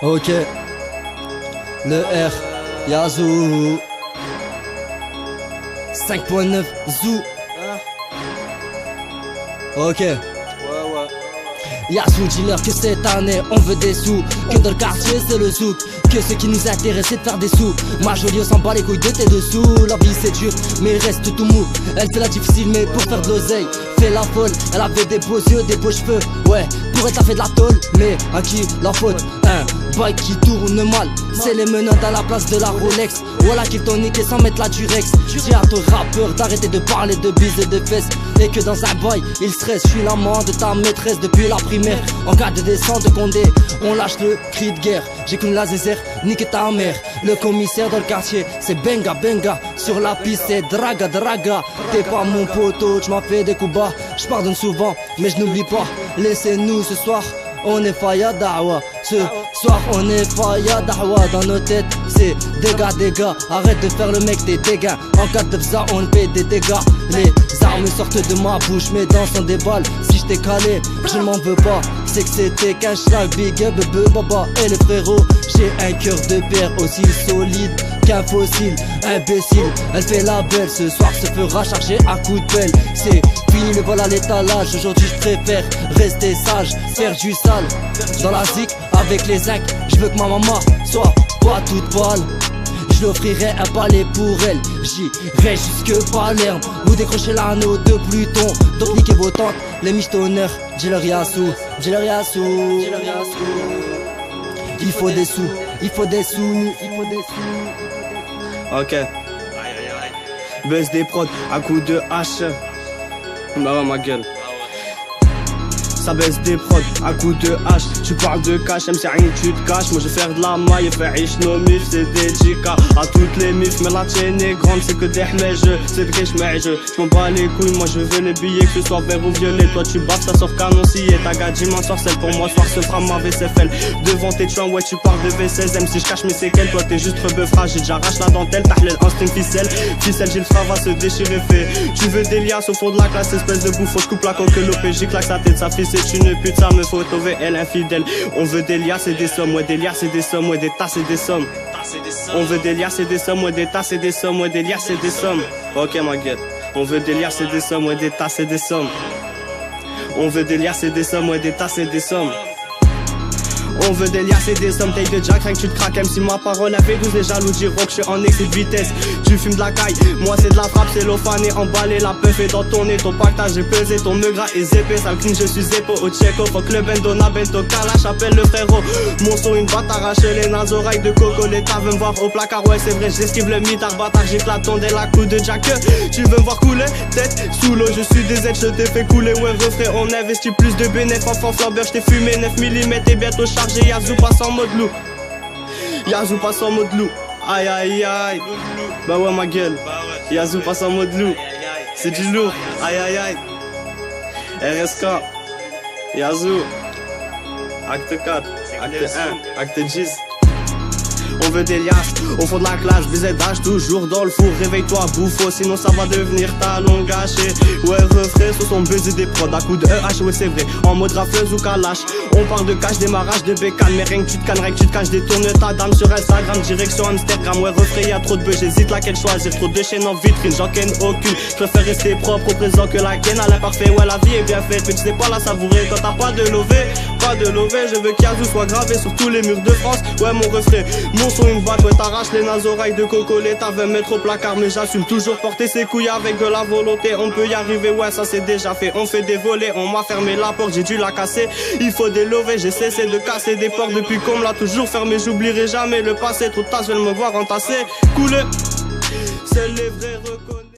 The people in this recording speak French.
Ok. Le R, Yazoo 5.9 Zoo. Ok. Yazoo dealer que cette année on veut des sous. Que dans le quartier c'est le zouk. Que ce qui nous intéresse c'est de faire des sous. Ma jolie on s'en bat les couilles de tes dessous. La vie c'est dur mais reste tout mou. Elle fait la difficile mais pour faire de l'oseille fait la folle. Elle avait des beaux yeux, des beaux cheveux. Ouais, pour être la fait de la tôle. Mais à qui la faute? Un bike qui tourne mal. C'est les menottes à la place de la Rolex. Voilà qu'ils t'ont niqué sans mettre la Durex. Dis à ton rappeur d'arrêter de parler de bises et de fesses. Et que dans un boy il stresse. Je suis l'amant de ta maîtresse depuis la primaire. En cas de descente de Condé on lâche le cri de guerre. J'ai qu'une la zézère, nique ta mère. Le commissaire dans le quartier c'est benga benga. Sur la piste c'est draga draga. T'es pas mon poteau, tu m'as fait des coups bas. Je pardonne souvent mais je n'oublie pas. Laissez-nous ce soir, on est faya da'wa. Ce soir on est faya da'wa. Dans nos têtes c'est dégâts. Arrête de faire le mec des dégâts. En cas de ça on paie des dégâts. Les armes sortent de ma bouche, mes dents sont des balles. Si je t'ai calé, je ne m'en veux pas. C'est que c'était qu'un schlag, big up, baba et les frérots. J'ai un cœur de pierre aussi solide qu'un fossile, imbécile. Elle fait la belle, ce soir se fera charger à coups de pelle. C'est fini le vol à l'étalage, aujourd'hui je préfère rester sage. Faire du sale, dans la zik avec les zincs. Je veux que ma maman soit pas toute pâle. Je lui offrirai un palais pour elle. J'irai jusque Palerme. Vous décrochez l'anneau de Pluton. Donc niquez vos tantes, les michetonneurs. Dis-leur Yassou, dis-leur Yassou. Il faut des sous, il faut des sous, il faut des sous. Ok. Baisse des prods à coups de hache. Bah ouais ma gueule. Ça baisse des prods à coups de hache. Tu parles de cash, même si rien tu te caches. Moi je vais faire de la maille et faire riche nos mifs. C'est des JK à toutes les mifs. Mais la tienne est grande, c'est que des hmejeux. C'est que je m'en bats les couilles, moi je veux les billets. Que ce soit vert ou violet, toi tu baffes, ça sort canon scié. Ta gadji m'en sorcelle, pour moi soir se fera ma VCFL. Devant tes tuins, ouais tu parles de V16. Même si je cache mes séquelles, toi t'es juste rebeufrage. J'ai déjà arrache la dentelle, tahlel instinct ficelle. Ficelle, j'ai le frein va se déchirer fait. Tu veux des liasses au fond de la classe, espèce de bouffon. Je coupe la coque, l'OPJ claque sa tête, sa fille. C'est une pute, ça me faut sauver elle infidèle. On veut des liasses et des sommes, ouais des liasses et des sommes, ouais des tasses et des sommes. On veut des liasses et des sommes, ouais des tasses et des sommes, ouais des liasses et des sommes. Ok ma gueule. On veut des liasses et des sommes, ouais des tasses et des sommes. On veut des liasses et des sommes, ouais des tasses et des sommes. On veut des liasses et des sommes, taille de jack, rien que tu te craques. Même si ma parole avait 12, les jaloux diront que je suis en excès de vitesse. Tu fumes de la caille, moi c'est de la frappe, c'est l'ofané. Emballé, la peuf est dans ton nez. Ton pactage est pesé, ton nœud gras est épais. Sale clean, je suis zépo au tcheco. Fuck le bendona, bento, kalash, appelle le frérot. Mon son, une batte arrache les nazes, oreilles de coco. L'État veut me voir au placard, ouais c'est vrai, j'esquive le mitard. Bâtard, j'éclate ton dès la coup de jack. Tu veux me voir couler, tête sous l'eau, je suis des aides, je t'ai fait couler. Ouais, refrais, on investit plus de bénéfices. Enfant flambeur, j't'ai fumé 9 mm et bientôt chargé. Yazoo passe en mode loup. Yazoo passe en mode loup. Aïe aïe aïe. Bah ouais ma gueule. Yazoo passe en mode loup. C'est du lourd. Aïe aïe aïe. RSK. Yazoo. Acte 4. Acte 1. Acte 10. On veut des liasses au fond de la classe, BZH toujours dans le four. Réveille-toi bouffo, sinon ça va devenir talon gâché. Ouais refrais, ce sont baiser des prods à coups de EH, ouais c'est vrai. En mode rafleuse ou kalash. On parle de cash, démarrage de bécane. Mais rien que tu te cannes, rien que tu te caches. Détourne ta dame sur Instagram, direction Amsterdam. Ouais refrais, y'a trop de bœufs, j'hésite laquelle choisir. Trop de chaînes en vitrine, j'en ken aucune. Je préfère rester propre au présent que la ken à l'imparfait. Ouais la vie est bien faite, mais tu sais pas la savourer quand t'as pas de lové. Pas de lové, je veux qu'Yazoo soit gravé sur tous les murs de France. Ouais mon refrain, mon son une batte, ouais t'arraches les nazes, oreilles de coco. L'État veut mettre au placard, mais j'assume toujours porter ses couilles avec de la volonté. On peut y arriver, ouais ça c'est déjà fait. On fait des volets, on m'a fermé la porte, j'ai dû la casser. Il faut des lovés, j'ai cessé de casser des portes depuis qu'on me l'a toujours fermé. J'oublierai jamais le passé, trop tard je vais me voir entasser. Couler, c'est les vrais